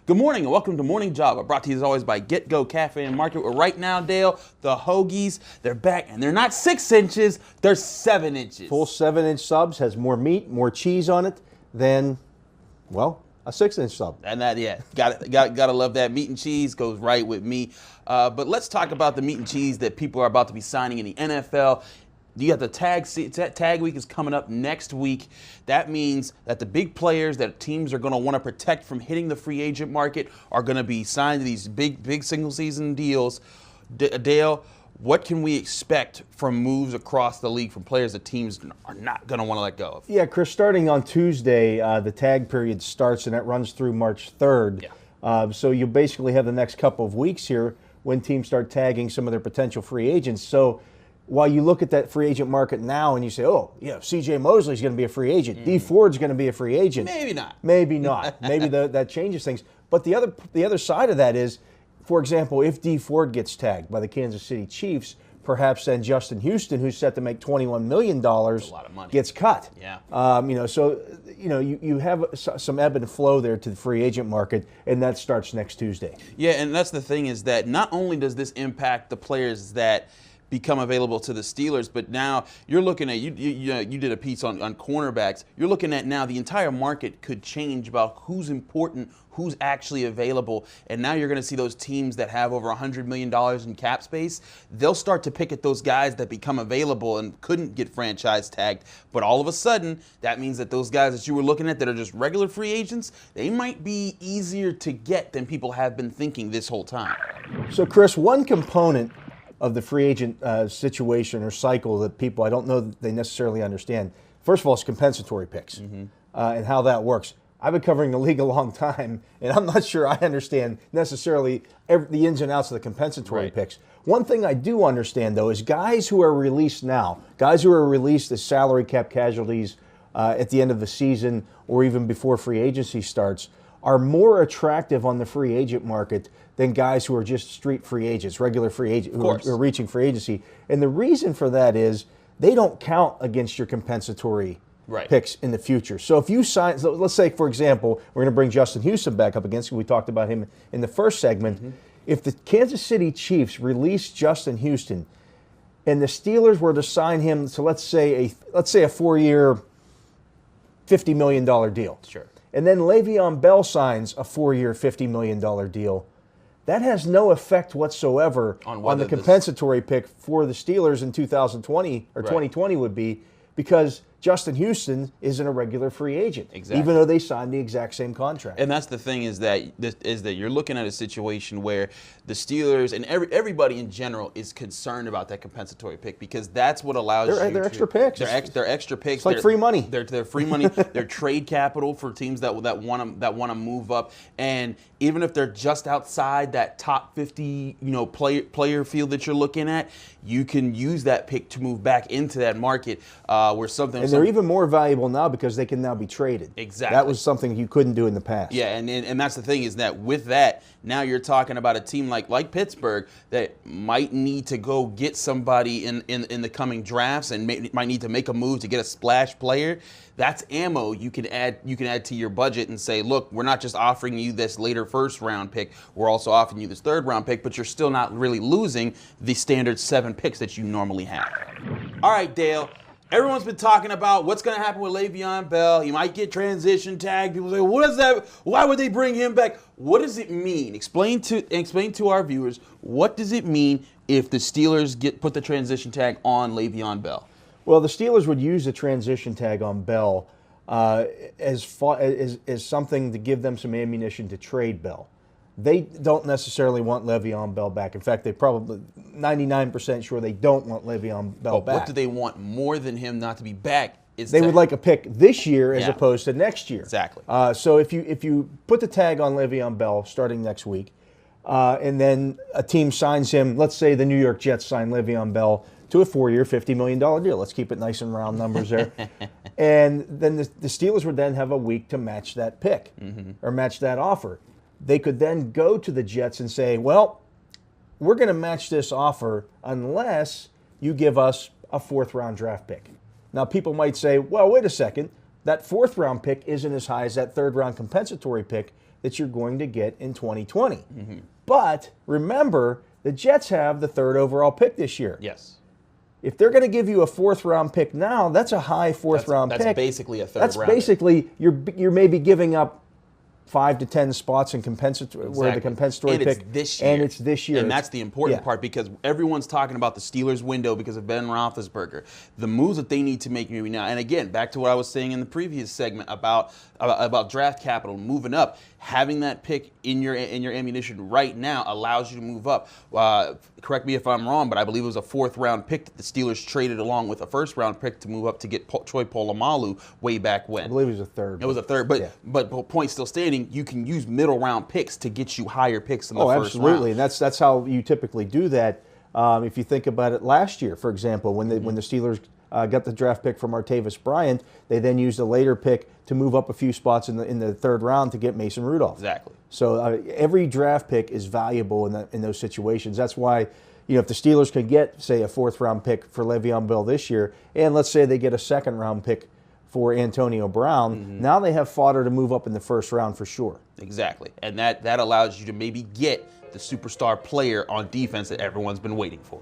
Good morning and welcome to Morning Java, brought to you as always by Get Go Cafe and Market. Where right now, Dale, the Hoagies, they're back and they're not 6 inches, they're 7 inches. Full 7-inch subs, has more meat, more cheese on it than, well, a 6-inch sub. And that, yeah, gotta love that. Meat and cheese goes right with me. But let's talk about the meat and cheese that people are about to be signing in the NFL. You got the tag week is coming up next week. That means that the big players that teams are going to want to protect from hitting the free agent market are going to be signed to these big single season deals. Dale, what can we expect from moves across the league from players that teams are not going to want to let go of? Yeah, Chris, starting on Tuesday, the tag period starts and that runs through March 3rd. Yeah. So you basically have the next couple of weeks here when teams start tagging some of their potential free agents. So while you look at that free agent market now and you say, oh, yeah, C.J. Mosley's going to be a free agent. D. Ford's going to be a free agent. Maybe not. Maybe not. Maybe that changes things. But the other side of that is, for example, if D. Ford gets tagged by the Kansas City Chiefs, perhaps then Justin Houston, who's set to make $21 million, That's a lot of money. gets cut. Yeah. You have some ebb and flow there to the free agent market, and that starts next Tuesday. Yeah, and that's the thing is that not only does this impact the players that become available to the Steelers, but now you're looking at, you did a piece on cornerbacks. You're looking at now the entire market could change about who's important, who's actually available, and now you're going to see those teams that have over $100 million in cap space, they'll start to pick at those guys that become available and couldn't get franchise tagged, but all of a sudden, that means that those guys that you were looking at that are just regular free agents, they might be easier to get than people have been thinking this whole time. So, Chris, one component of the free agent situation or cycle that people, I don't know that they necessarily understand. First of all, it's compensatory picks and how that works. I've been covering the league a long time, and I'm not sure I understand necessarily the ins and outs of the compensatory picks. One thing I do understand, though, is guys who are released now, guys who are released as salary cap casualties at the end of the season or even before free agency starts, are more attractive on the free agent market than guys who are just street free agents, regular free agents who are reaching free agency. And the reason for that is they don't count against your compensatory picks in the future. So if you sign, so let's say, for example, we're going to bring Justin Houston back up against, we talked about him in the first segment. If the Kansas City Chiefs release Justin Houston and the Steelers were to sign him to, let's say a 4-year, $50 million deal. Sure. And then Le'Veon Bell signs a 4-year, $50 million deal. That has no effect whatsoever on the compensatory pick for the Steelers in 2020 or 2020 would be, because Justin Houston isn't a regular free agent, even though they signed the exact same contract. And that's the thing is that you're looking at a situation where the Steelers and everybody in general is concerned about that compensatory pick, because that's what allows they're extra picks. They're extra picks. It's like free money. They're free money. They're trade capital for teams that want to move up. And even if they're just outside that top 50 player field that you're looking at, you can use that pick to move back into that market where something. And they're even more valuable now because they can now be traded. Exactly. That was something you couldn't do in the past. Yeah, and that's the thing is that with that, now you're talking about a team like Pittsburgh that might need to go get somebody in the coming drafts and might need to make a move to get a splash player. That's ammo you can add to your budget and say, look, we're not just offering you this later first round pick, we're also offering you this third round pick, but you're still not really losing the standard 7 picks that you normally have. All right, Dale. Everyone's been talking about what's going to happen with Le'Veon Bell. He might get transition tagged. People say, what is that? Why would they bring him back? What does it mean? Explain to our viewers, what does it mean if the Steelers put the transition tag on Le'Veon Bell? Well, the Steelers would use the transition tag on Bell as something to give them some ammunition to trade Bell. They don't necessarily want Le'Veon Bell back. In fact, they probably 99% sure they don't want Le'Veon Bell back. What do they want more than him not to be back? They would like a pick this year as opposed to next year. Exactly. So if you put the tag on Le'Veon Bell starting next week, and then a team signs him, let's say the New York Jets sign Le'Veon Bell to a 4-year, $50 million deal. Let's keep it nice and round numbers there. And then the Steelers would then have a week to match that pick or match that offer. They could then go to the Jets and say, well, we're going to match this offer unless you give us a 4th-round draft pick. Now, people might say, well, wait a second. That 4th-round pick isn't as high as that 3rd-round compensatory pick that you're going to get in 2020. But remember, the Jets have the 3rd overall pick this year. Yes. If they're going to give you a 4th round pick now, that's a high 4th round pick. That's basically a 3rd That's round basically, you're maybe giving up 5 to 10 spots in compensatory, where the compensatory pick. It's this year. And it's this year. And that's the important part, because everyone's talking about the Steelers' window because of Ben Roethlisberger. The moves that they need to make maybe now, and again, back to what I was saying in the previous segment about draft capital moving up. Having that pick in your ammunition right now allows you to move up. Correct me if I'm wrong, but I believe it was a 4th round pick that the Steelers traded along with a 1st round pick to move up to get Troy Polamalu way back when. I believe it was a 3rd. It was a 3rd, but point still standing, you can use middle round picks to get you higher picks in the first round. Absolutely, and that's how you typically do that. If you think about it, last year, for example, when the Steelers got the draft pick from Martavis Bryant, they then used a later pick to move up a few spots in the 3rd round to get Mason Rudolph. Exactly. So every draft pick is valuable in those situations. That's why, if the Steelers could get, say, a 4th round pick for Le'Veon Bell this year, and let's say they get a 2nd round pick for Antonio Brown, now they have fodder to move up in the 1st round for sure. Exactly, and that allows you to maybe get the superstar player on defense that everyone's been waiting for.